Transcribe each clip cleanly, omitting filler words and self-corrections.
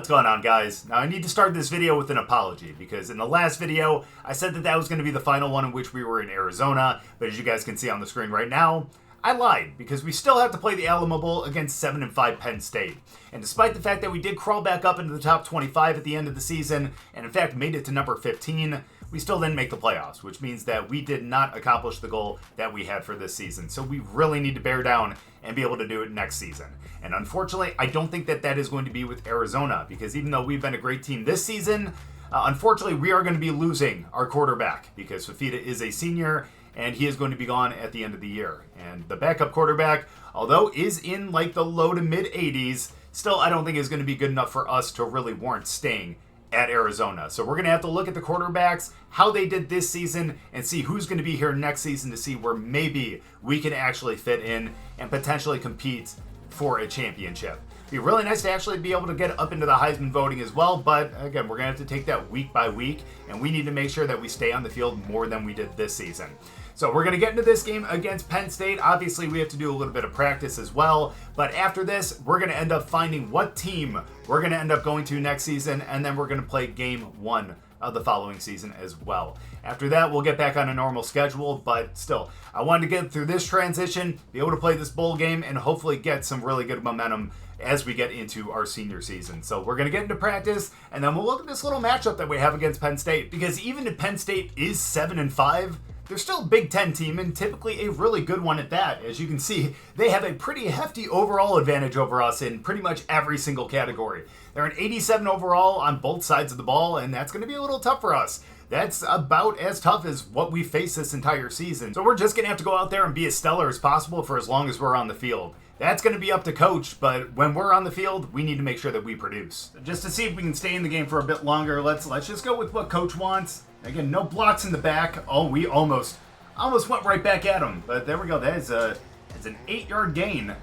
What's going on, guys? Now I need to start this video with an apology because in the last video I said that was going to be the final one in which we were in Arizona, but as you guys can see on the screen right now, I lied because we still have to play the Alamo Bowl against 7-5 Penn State. And despite the fact that we did crawl back up into the top 25 at the end of the season, and in fact made it to number 15, we still didn't make the playoffs, which means that we did not accomplish the goal that we had for this season. So we really need to bear down and be able to do it next season. And unfortunately, I don't think that is going to be with Arizona, because even though we've been a great team this season, unfortunately we are going to be losing our quarterback because Fafita is a senior and he is going to be gone at the end of the year. And the backup quarterback, although is in like the low to mid 80s, still I don't think is going to be good enough for us to really warrant staying at Arizona. So we're going to have to look at the quarterbacks, how they did this season, and see who's going to be here next season to see where maybe we can actually fit in and potentially compete for a championship. It'd be really nice to actually be able to get up into the Heisman voting as well, but again, we're going to have to take that week by week, and we need to make sure that we stay on the field more than we did this season. So we're going to get into this game against Penn State. Obviously, we have to do a little bit of practice as well. But after this, we're going to end up finding what team we're going to end up going to next season. And then we're going to play game 1 of the following season as well. After that, we'll get back on a normal schedule. But still, I wanted to get through this transition, be able to play this bowl game, and hopefully get some really good momentum as we get into our senior season. So we're going to get into practice, and then we'll look at this little matchup that we have against Penn State. Because even if Penn State is 7-5, they're still a Big Ten team, and typically a really good one at that. As you can see, they have a pretty hefty overall advantage over us in pretty much every single category. They're an 87 overall on both sides of the ball, and that's going to be a little tough for us. That's about as tough as what we face this entire season. So we're just going to have to go out there and be as stellar as possible for as long as we're on the field. That's going to be up to Coach, but when we're on the field, we need to make sure that we produce. Just to see if we can stay in the game for a bit longer, let's just go with what Coach wants. Again, no blocks in the back. Oh, we almost went right back at him. But there we go. That's an 8-yard gain.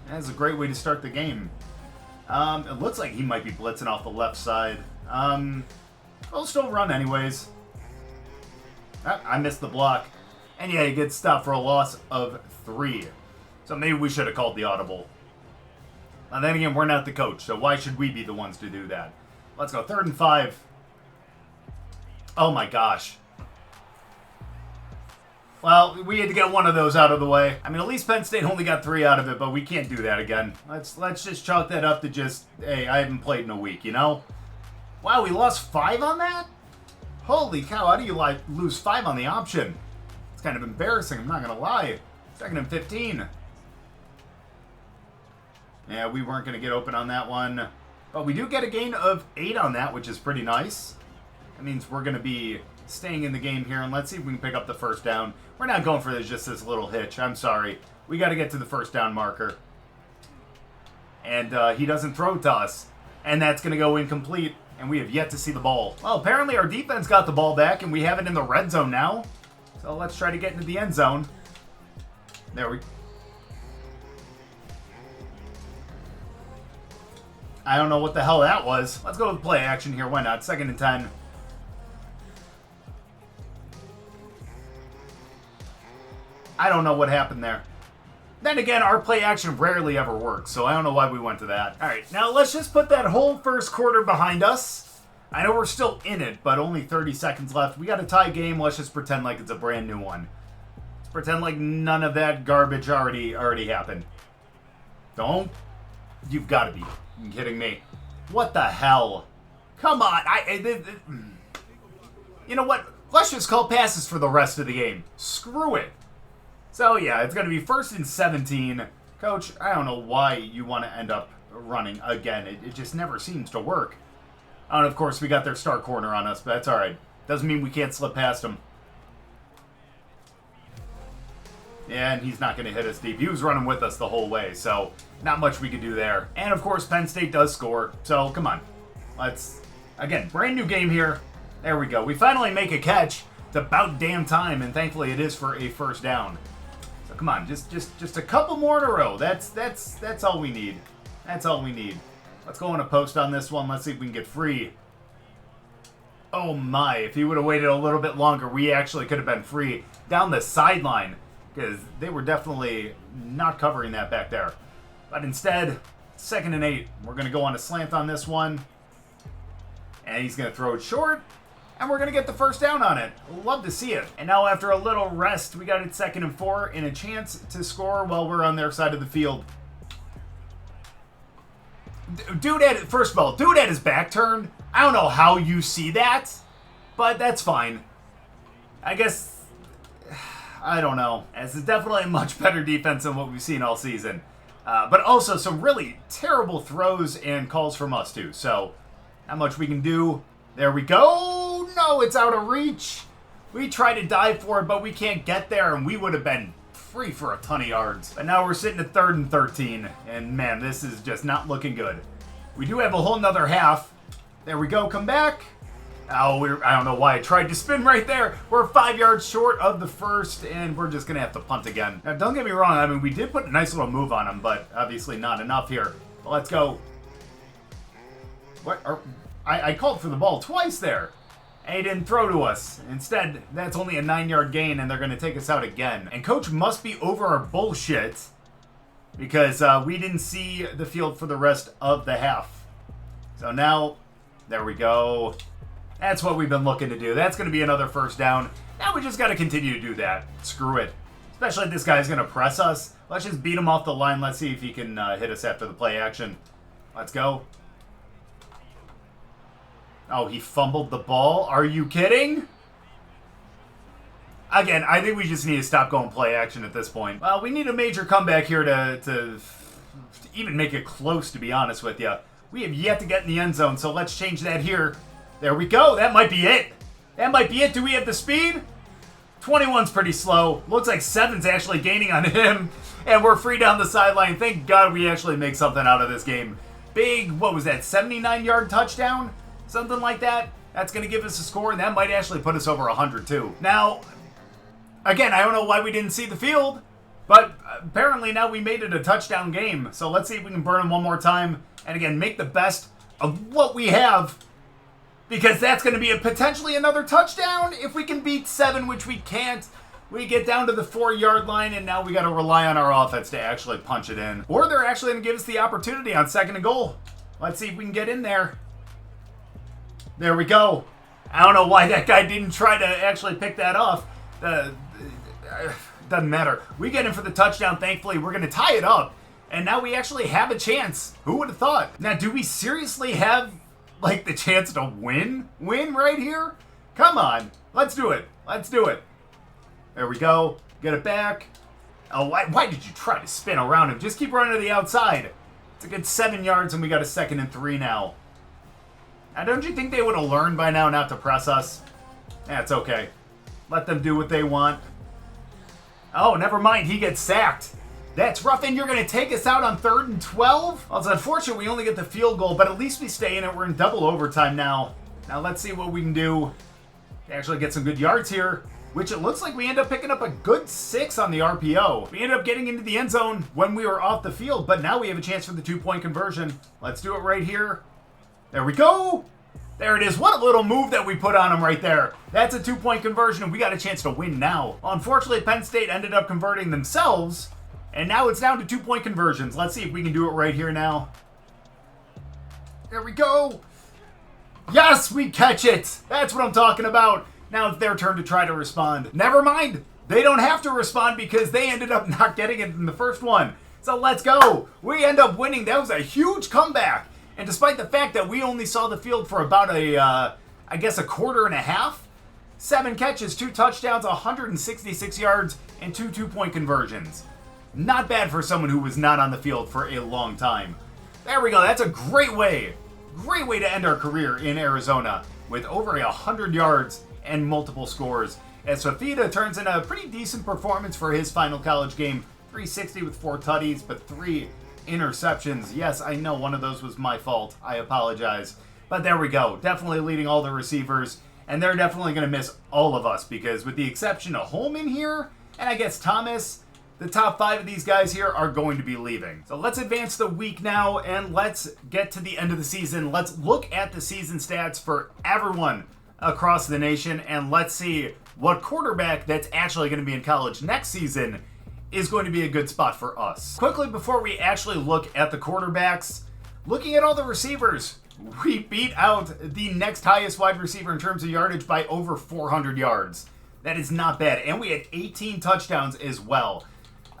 That's a great way to start the game. It looks like he might be blitzing off the left side. We'll still run anyways. I missed the block. And yeah, he gets stopped for a loss of 3. So maybe we should have called the audible. And then again, we're not the coach, so why should we be the ones to do that? Let's go 3rd and 5. Oh my gosh. Well, we had to get one of those out of the way. I mean, at least Penn State only got 3 out of it, but we can't do that again. Let's just chalk that up to just, hey, I haven't played in a week, you know? Wow, we lost 5 on that? Holy cow, how do you lose 5 on the option? It's kind of embarrassing, I'm not gonna lie. 2nd and 15. Yeah, we weren't gonna get open on that one. But we do get a gain of 8 on that, which is pretty nice. That means we're going to be staying in the game here, and let's see if we can pick up the first down. We're not going for just this little hitch. I'm sorry. We got to get to the first down marker. And he doesn't throw to us, and that's going to go incomplete, and we have yet to see the ball. Well, apparently our defense got the ball back, and we have it in the red zone now. So let's try to get into the end zone. There we go. I don't know what the hell that was. Let's go with play action here. Why not? 2nd and 10. I don't know what happened there. Then again, our play action rarely ever works, so I don't know why we went to that. All right, now let's just put that whole first quarter behind us. I know we're still in it, but only 30 seconds left. We got a tie game. Let's just pretend like it's a brand new one. Let's pretend like none of that garbage already happened. Don't. You've got to be kidding me. What the hell? Come on. You know what? Let's just call passes for the rest of the game. Screw it. So yeah, it's going to be 1st and 17. Coach, I don't know why you want to end up running again. It just never seems to work. And of course, we got their star corner on us, but that's all right. Doesn't mean we can't slip past him. Yeah, and he's not going to hit us deep. He was running with us the whole way, so not much we could do there. And of course, Penn State does score, so come on. Let's, again, brand new game here. There we go. We finally make a catch. It's about damn time, and thankfully it is for a first down. So come on, just a couple more in a row. That's all we need. That's all we need. Let's go on a post on this one. Let's see if we can get free. Oh my, if he would have waited a little bit longer, we actually could have been free down the sideline, because they were definitely not covering that back there. But instead, 2nd and 8. We're going to go on a slant on this one. And he's going to throw it short. And we're going to get the first down on it. Love to see it. And now after a little rest, we got it 2nd and 4 and a chance to score while we're on their side of the field. First of all, dude had his back turned. I don't know how you see that, but that's fine. I guess, I don't know. This is definitely a much better defense than what we've seen all season. But also some really terrible throws and calls from us too. So, not much we can do. There we go. No, it's out of reach. We tried to dive for it, but we can't get there, and we would have been free for a ton of yards. But now we're sitting at 3rd and 13, and man, this is just not looking good. We do have a whole nother half. There we go. Come back. Oh, I don't know why I tried to spin right there. We're 5 yards short of the first, and we're just going to have to punt again. Now, don't get me wrong. I mean, we did put a nice little move on him, but obviously not enough here. But let's go. I called for the ball twice there. And he didn't throw to us. Instead, that's only a 9-yard gain, and they're going to take us out again. And Coach must be over our bullshit because we didn't see the field for the rest of the half. So now, there we go. That's what we've been looking to do. That's going to be another first down. Now we just got to continue to do that. Screw it. Especially if this guy's going to press us. Let's just beat him off the line. Let's see if he can hit us after the play action. Let's go. Oh, he fumbled the ball? Are you kidding? Again, I think we just need to stop going play action at this point. Well, we need a major comeback here to even make it close, to be honest with you. We have yet to get in the end zone, so let's change that here. There we go. That might be it. That might be it. Do we have the speed? 21's pretty slow. Looks like 7's actually gaining on him. And we're free down the sideline. Thank God we actually make something out of this game. Big, what was that, 79-yard touchdown? Something like that. That's going to give us a score, and that might actually put us over 100 too. Now, again, I don't know why we didn't see the field, but apparently now we made it a touchdown game. So let's see if we can burn them one more time. And again, make the best of what we have, because that's going to be potentially another touchdown. If we can beat 7, which we can't, we get down to the 4-yard line, and now we got to rely on our offense to actually punch it in. Or they're actually going to give us the opportunity on 2nd and goal. Let's see if we can get in there. There we go. I don't know why that guy didn't try to actually pick that off. Doesn't matter. We get in for the touchdown, thankfully. We're going to tie it up. And now we actually have a chance. Who would have thought? Now, do we seriously have, like, the chance to win right here? Come on. Let's do it. Let's do it. There we go. Get it back. Oh, why did you try to spin around him? Just keep running to the outside. It's a good 7 yards, and we got a 2nd and 3 now. Now, don't you think they would have learned by now not to press us? That's okay. Let them do what they want. Oh, never mind. He gets sacked. That's rough, and you're going to take us out on 3rd and 12? Well, it's unfortunate we only get the field goal, but at least we stay in it. We're in double overtime now. Now, let's see what we can do to actually get some good yards here, which it looks like we end up picking up a good 6 on the RPO. We ended up getting into the end zone when we were off the field, but now we have a chance for the 2-point conversion. Let's do it right here. There we go. There it is. What a little move that we put on him right there. That's a 2-point conversion, and we got a chance to win now. Well, unfortunately, Penn State ended up converting themselves, and now it's down to 2-point conversions. Let's see if we can do it right here now. There we go. Yes, we catch it. That's what I'm talking about. Now it's their turn to try to respond. Never mind. They don't have to respond because they ended up not getting it in the first one. So let's go. We end up winning. That was a huge comeback. And despite the fact that we only saw the field for about a quarter and a half, 7 catches, 2 touchdowns, 166 yards, and 2 2-point conversions. Not bad for someone who was not on the field for a long time. There we go. That's a great way to end our career in Arizona with over 100 yards and multiple scores. As Fafita turns in a pretty decent performance for his final college game, 360 with 4 tutties, but 3 interceptions. Yes, I know one of those was my fault. I apologize. But there we go. Definitely leading all the receivers. And they're definitely going to miss all of us because with the exception of Holman here, and I guess Thomas, the top 5 of these guys here are going to be leaving. So let's advance the week now and let's get to the end of the season. Let's look at the season stats for everyone across the nation and let's see what quarterback that's actually going to be in college next season is going to be a good spot for us. Quickly, before we actually look at the quarterbacks, looking at all the receivers, we beat out the next highest wide receiver in terms of yardage by over 400 yards. That is not bad. And we had 18 touchdowns as well.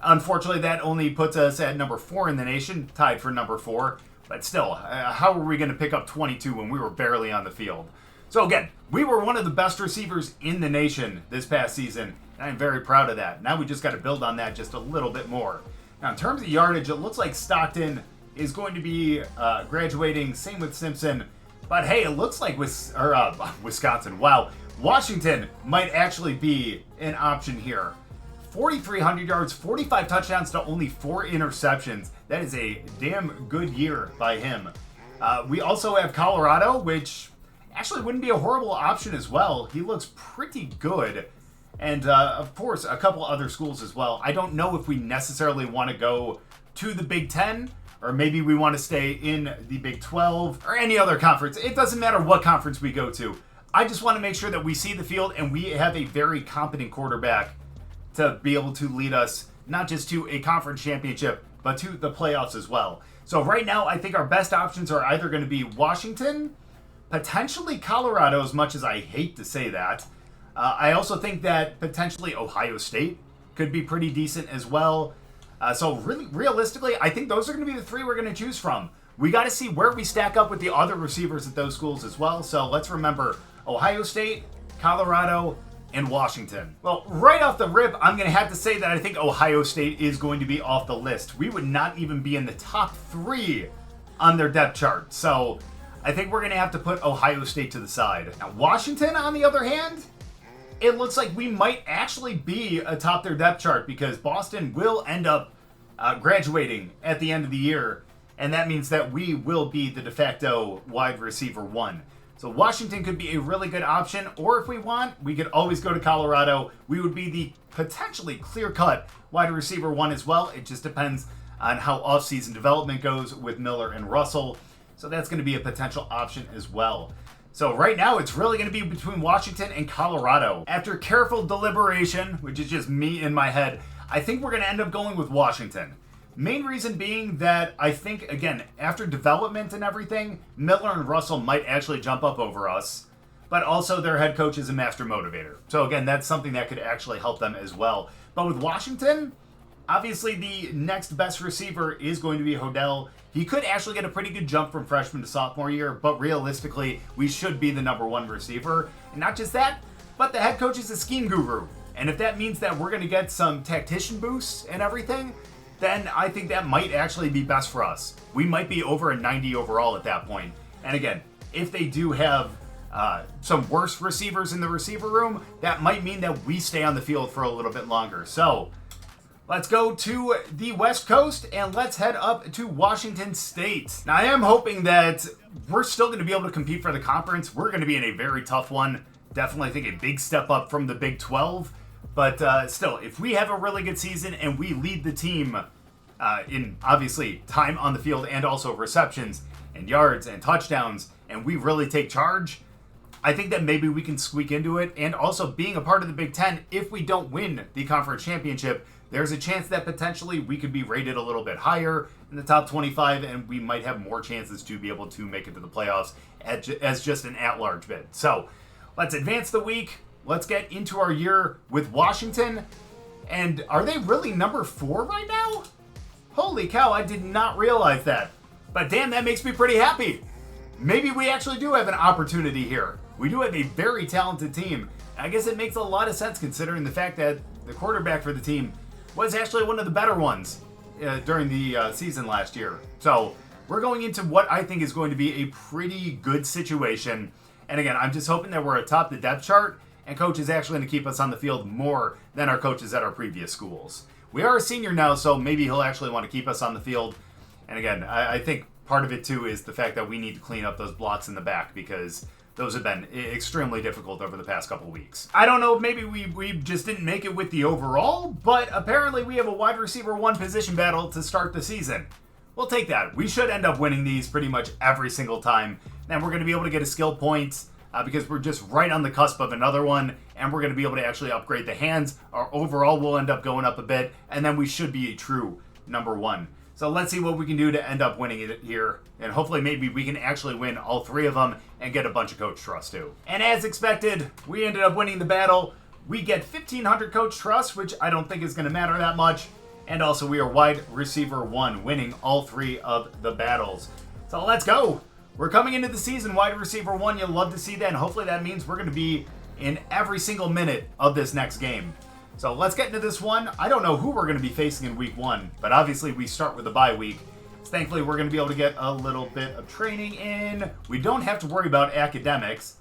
Unfortunately, that only puts us at number 4 in the nation, tied for number 4. But still, how were we going to pick up 22 when we were barely on the field? So again, we were one of the best receivers in the nation this past season, and I'm very proud of that. Now we just got to build on that just a little bit more. Now, in terms of yardage, it looks like Stockton is going to be graduating, same with Simpson. But hey, it looks like Wisconsin, wow, Washington might actually be an option here. 4,300 yards, 45 touchdowns to only 4 interceptions. That is a damn good year by him. We also have Colorado, which actually wouldn't be a horrible option as well. He looks pretty good. And of course, a couple other schools as well. I don't know if we necessarily want to go to the Big Ten, or maybe we want to stay in the Big 12 or any other conference. It doesn't matter what conference we go to. I just want to make sure that we see the field and we have a very competent quarterback to be able to lead us not just to a conference championship, but to the playoffs as well. So right now, I think our best options are either going to be Washington, potentially Colorado, as much as I hate to say that. I also think that potentially Ohio State could be pretty decent as well. So really, realistically, I think those are going to be the 3 we're going to choose from. We got to see where we stack up with the other receivers at those schools as well. So let's remember Ohio State, Colorado, and Washington. Well, right off the rip, I'm going to have to say that I think Ohio State is going to be off the list. We would not even be in the top 3 on their depth chart. So I think we're going to have to put Ohio State to the side. Now, Washington, on the other hand, it looks like we might actually be atop their depth chart because Boston will end up graduating at the end of the year, and that means that we will be the de facto wide receiver 1. So Washington could be a really good option, or if we want, we could always go to Colorado. We would be the potentially clear-cut wide receiver 1 as well. It just depends on how off-season development goes with Miller and Russell. So that's going to be a potential option as well. So right now, it's really going to be between Washington and Colorado. After careful deliberation, which is just me in my head, I think we're going to end up going with Washington. Main reason being that I think, again, after development and everything, Miller and Russell might actually jump up over us, but also their head coach is a master motivator. So again, that's something that could actually help them as well. But with Washington, obviously the next best receiver is going to be Hodel. He could actually get a pretty good jump from freshman to sophomore year, but realistically, we should be the number 1 receiver. And not just that, but the head coach is a scheme guru. And if that means that we're going to get some tactician boosts and everything, then I think that might actually be best for us. We might be over a 90 overall at that point. And again, if they do have some worse receivers in the receiver room, that might mean that we stay on the field for a little bit longer. So let's go to the West Coast and let's head up to Washington State. Now, I am hoping that we're still going to be able to compete for the conference. We're going to be in a very tough one. Definitely, I think, a big step up from the Big 12. But still, if we have a really good season and we lead the team in, obviously, time on the field and also receptions and yards and touchdowns, and we really take charge, I think that maybe we can squeak into it. And also, being a part of the Big Ten, if we don't win the conference championship, there's a chance that potentially we could be rated a little bit higher in the top 25, and we might have more chances to be able to make it to the playoffs as just an at-large bid. So let's advance the week. Let's get into our year with Washington. And are they really number 4 right now? Holy cow, I did not realize that. But damn, that makes me pretty happy. Maybe we actually do have an opportunity here. We do have a very talented team. I guess it makes a lot of sense considering the fact that the quarterback for the team was actually one of the better ones during the season last year. So we're going into what I think is going to be a pretty good situation. And again, I'm just hoping that we're atop the depth chart and coach is actually going to keep us on the field more than our coaches at our previous schools. We are a senior now, so maybe he'll actually want to keep us on the field. And again, I think part of it too is the fact that we need to clean up those blocks in the back because those have been extremely difficult over the past couple weeks. I don't know, maybe we just didn't make it with the overall, but apparently we have a wide receiver 1 position battle to start the season. We'll take that. We should end up winning these pretty much every single time. And we're going to be able to get a skill point because we're just right on the cusp of another one, and we're going to be able to actually upgrade the hands. Our overall will end up going up a bit, and then we should be a true number 1. So let's see what we can do to end up winning it here, and hopefully maybe we can actually win all 3 of them and get a bunch of coach trust too. And as expected, we ended up winning the battle. We get 1,500 coach trust, which I don't think is going to matter that much, and also we are wide receiver 1, winning all 3 of the battles. So let's go. We're coming into the season wide receiver 1. You'll love to see that, and hopefully that means we're going to be in every single minute of this next game. So let's get into this one. I don't know who we're going to be facing in week 1, but obviously we start with the bye week. So thankfully we're going to be able to get a little bit of training in. We don't have to worry about academics,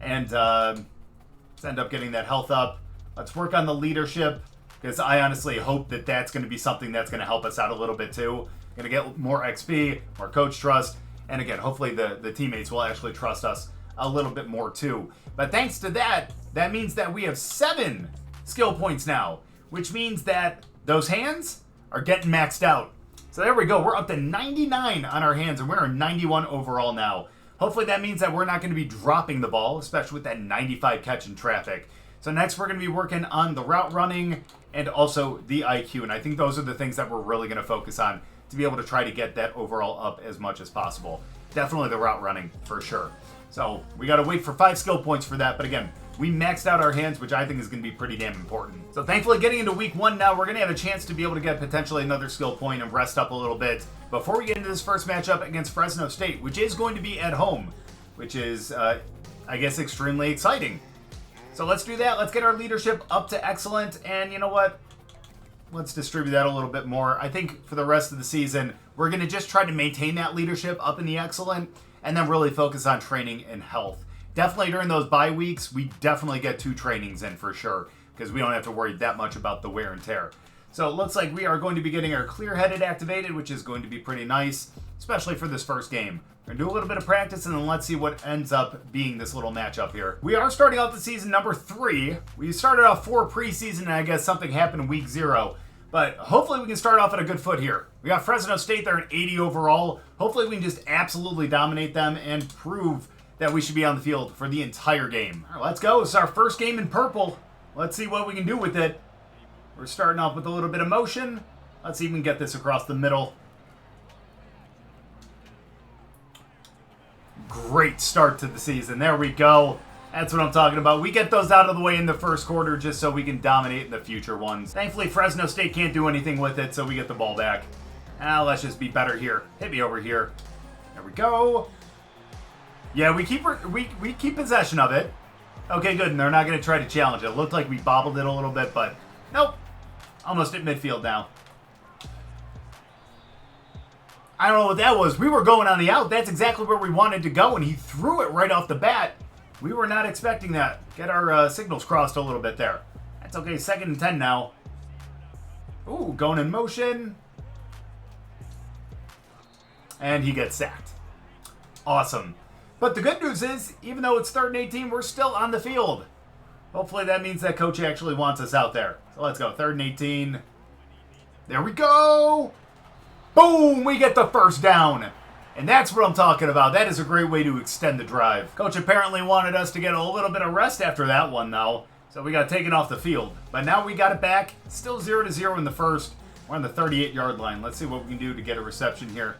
and let's end up getting that health up. Let's work on the leadership, because I honestly hope that that's going to be something that's going to help us out a little bit too. Going to get more XP, more coach trust, and again, hopefully the teammates will actually trust us a little bit more too. But thanks to that, that means that we have 7 skill points now, which means that those hands are getting maxed out. So there we go. We're up to 99 on our hands, and we're 91 overall now. Hopefully that means that we're not going to be dropping the ball, especially with that 95 catch in traffic. So next we're going to be working on the route running and also the IQ, and I think those are the things that we're really going to focus on to be able to try to get that overall up as much as possible. Definitely the route running for sure. So we got to wait for 5 skill points for that, but again, we maxed out our hands, which I think is going to be pretty damn important. So thankfully getting into week 1 now, we're going to have a chance to be able to get potentially another skill point and rest up a little bit before we get into this first matchup against Fresno State, which is going to be at home, which is, I guess, extremely exciting. So let's do that. Let's get our leadership up to excellent, and you know what? Let's distribute that a little bit more. I think for the rest of the season, we're going to just try to maintain that leadership up in the excellent, and then really focus on training and health. Definitely during those bye weeks, we definitely get 2 trainings in for sure, because we don't have to worry that much about the wear and tear. So it looks like we are going to be getting our clear-headed activated, which is going to be pretty nice, especially for this first game. We're going to do a little bit of practice, and then let's see what ends up being this little matchup here. We are starting out the season number 3. We started off 4 preseason, and I guess something happened in week 0. But hopefully we can start off on a good foot here. We got Fresno State there at 80 overall. Hopefully we can just absolutely dominate them and prove that we should be on the field for the entire game. All right, let's go. It's our first game in purple. Let's see what we can do with it. We're starting off with a little bit of motion. Let's see if we can get this across the middle. Great start to the season. There we go. That's what I'm talking about. We get those out of the way in the first quarter just so we can dominate in the future ones. Thankfully, Fresno State can't do anything with it, so we get the ball back. Now, let's just be better here. Hit me over here. There we go. Yeah, we keep possession of it. Okay, good, and they're not going to try to challenge it. It looked like we bobbled it a little bit, but nope. Almost at midfield now. I don't know what that was. We were going on the out. That's exactly where we wanted to go, and he threw it right off the bat. We were not expecting that. Get our signals crossed a little bit there. That's okay. 2nd and 10 now. Ooh, going in motion. And he gets sacked. Awesome. But the good news is, even though it's 3rd and 18, we're still on the field. Hopefully that means that coach actually wants us out there. So let's go. 3rd and 18. There we go. Boom! We get the first down. And that's what I'm talking about. That is a great way to extend the drive. Coach apparently wanted us to get a little bit of rest after that one, though. So we got taken off the field. But now we got it back. Still 0-0 in the first. We're on the 38-yard line. Let's see what we can do to get a reception here.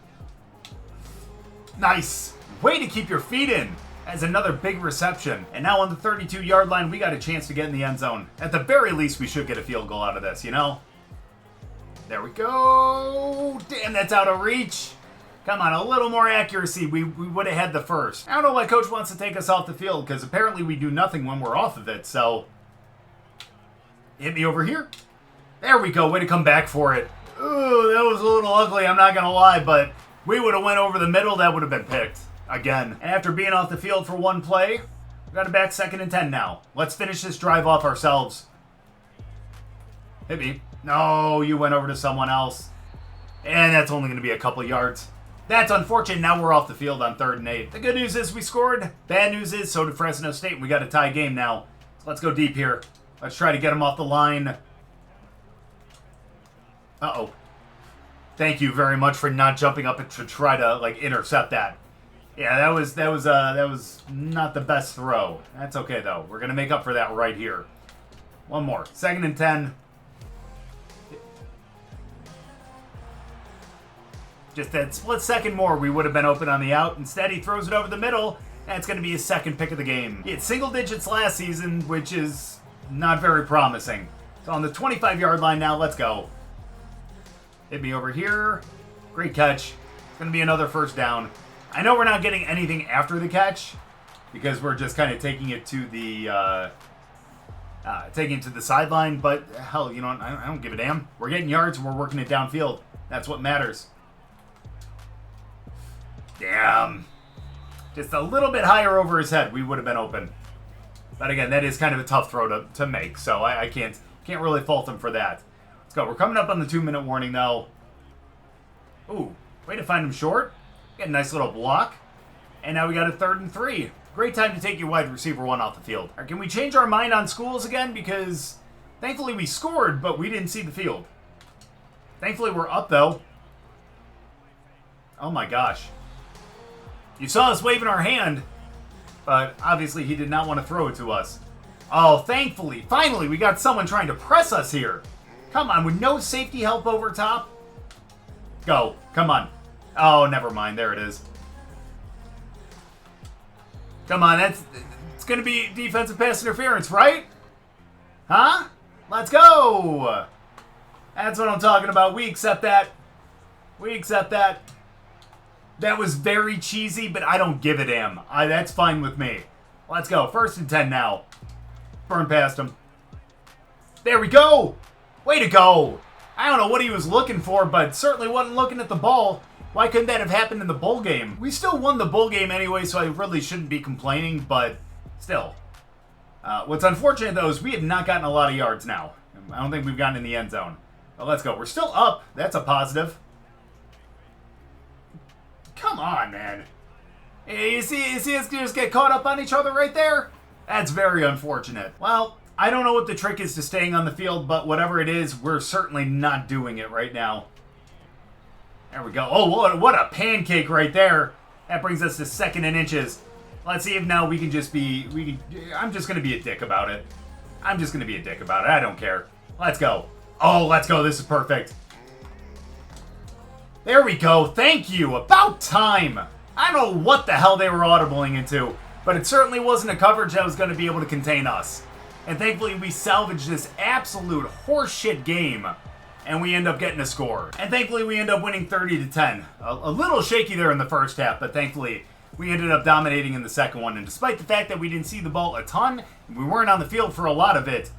Nice. Way to keep your feet in. As another big reception. And now on the 32-yard line, we got a chance to get in the end zone. At the very least, we should get a field goal out of this, you know? There we go. Damn, that's out of reach. Come on, a little more accuracy. We would have had the first. I don't know why coach wants to take us off the field, because apparently we do nothing when we're off of it, so... Hit me over here. There we go. Way to come back for it. Ooh, that was a little ugly, I'm not going to lie, but we would have went over the middle. That would have been picked. Again. And after being off the field for one play, we got it back 2nd and 10 now. Let's finish this drive off ourselves. Hit me. No, you went over to someone else. And that's only going to be a couple yards. That's unfortunate. Now we're off the field on 3rd and 8. The good news is we scored. Bad news is so did Fresno State. We got a tie game now. So let's go deep here. Let's try to get him off the line. Uh-oh. Thank you very much for not jumping up to try to, like, intercept that. Yeah, that was not the best throw. That's okay though. We're gonna make up for that right here. One more. 2nd and 10. Just that split second more, we would have been open on the out. Instead, he throws it over the middle, and it's going to be his 2nd pick of the game. He had single digits last season, which is not very promising. So on the 25-yard line now, let's go. Hit me over here. Great catch. It's going to be another 1st down. I know we're not getting anything after the catch, because we're just kind of taking it to the sideline, but hell, you know, I don't give a damn. We're getting yards and we're working it downfield. That's what matters. Damn. Just a little bit higher over his head, we would have been open. But again, that is kind of a tough throw to make, so I can't really fault him for that. Let's go. We're coming up on the 2-minute warning now. Ooh, way to find him short. Get a nice little block. And now we got a 3rd and 3. Great time to take your wide receiver 1 off the field. Right, can we change our mind on schools again? Because thankfully we scored, but we didn't see the field. Thankfully we're up, though. Oh my gosh. You saw us waving our hand, but obviously he did not want to throw it to us. Oh, thankfully, finally, we got someone trying to press us here. Come on, with no safety help over top. Go, come on. Oh, never mind, there it is. Come on, it's going to be defensive pass interference, right? Huh? Let's go. That's what I'm talking about. We accept that. We accept that. That was very cheesy, but I don't give a damn. That's fine with me. Let's go. 1st and 10 now. Burn past him. There we go. Way to go. I don't know what he was looking for, but certainly wasn't looking at the ball. Why couldn't that have happened in the bowl game? We still won the bowl game anyway, so I really shouldn't be complaining, but still. What's unfortunate, though, is we have not gotten a lot of yards now. I don't think we've gotten in the end zone. But let's go. We're still up. That's a positive. Come on, man. You see us just get caught up on each other right there? That's very unfortunate. Well, I don't know what the trick is to staying on the field, but whatever it is, we're certainly not doing it right now. There we go. Oh, what a pancake right there. That brings us to 2nd and inches. Let's see if now we can just be... I'm just going to be a dick about it. I'm just going to be a dick about it. I don't care. Let's go. Oh, let's go. This is perfect. There we go. Thank you. About time. I don't know what the hell they were audibling into, but it certainly wasn't a coverage that was going to be able to contain us. And thankfully, we salvaged this absolute horseshit game, and we end up getting a score. And thankfully, we end up winning 30-10. A little shaky there in the 1st half, but thankfully, we ended up dominating in the 2nd one. And despite the fact that we didn't see the ball a ton, and we weren't on the field for a lot of it,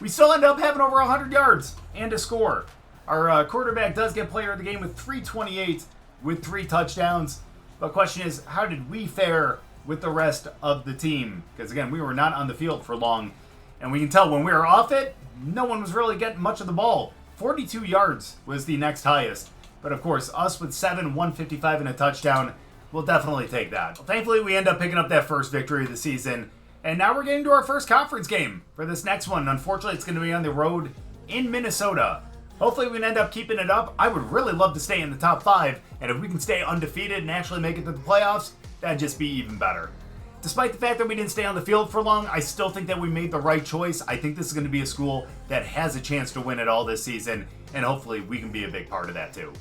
we still ended up having over 100 yards and a score. Our quarterback does get player of the game with 328 with 3 touchdowns. The question is, how did we fare with the rest of the team? Because again, we were not on the field for long. And we can tell when we were off it, no one was really getting much of the ball. 42 yards was the next highest. But of course, us with 7, 155 and a touchdown, we'll definitely take that. Well, thankfully, we end up picking up that first victory of the season. And now we're getting to our first conference game for this next one. Unfortunately, it's going to be on the road in Minnesota. Hopefully we can end up keeping it up. I would really love to stay in the top 5, and if we can stay undefeated and actually make it to the playoffs, that'd just be even better. Despite the fact that we didn't stay on the field for long, I still think that we made the right choice. I think this is going to be a school that has a chance to win it all this season, and hopefully we can be a big part of that too.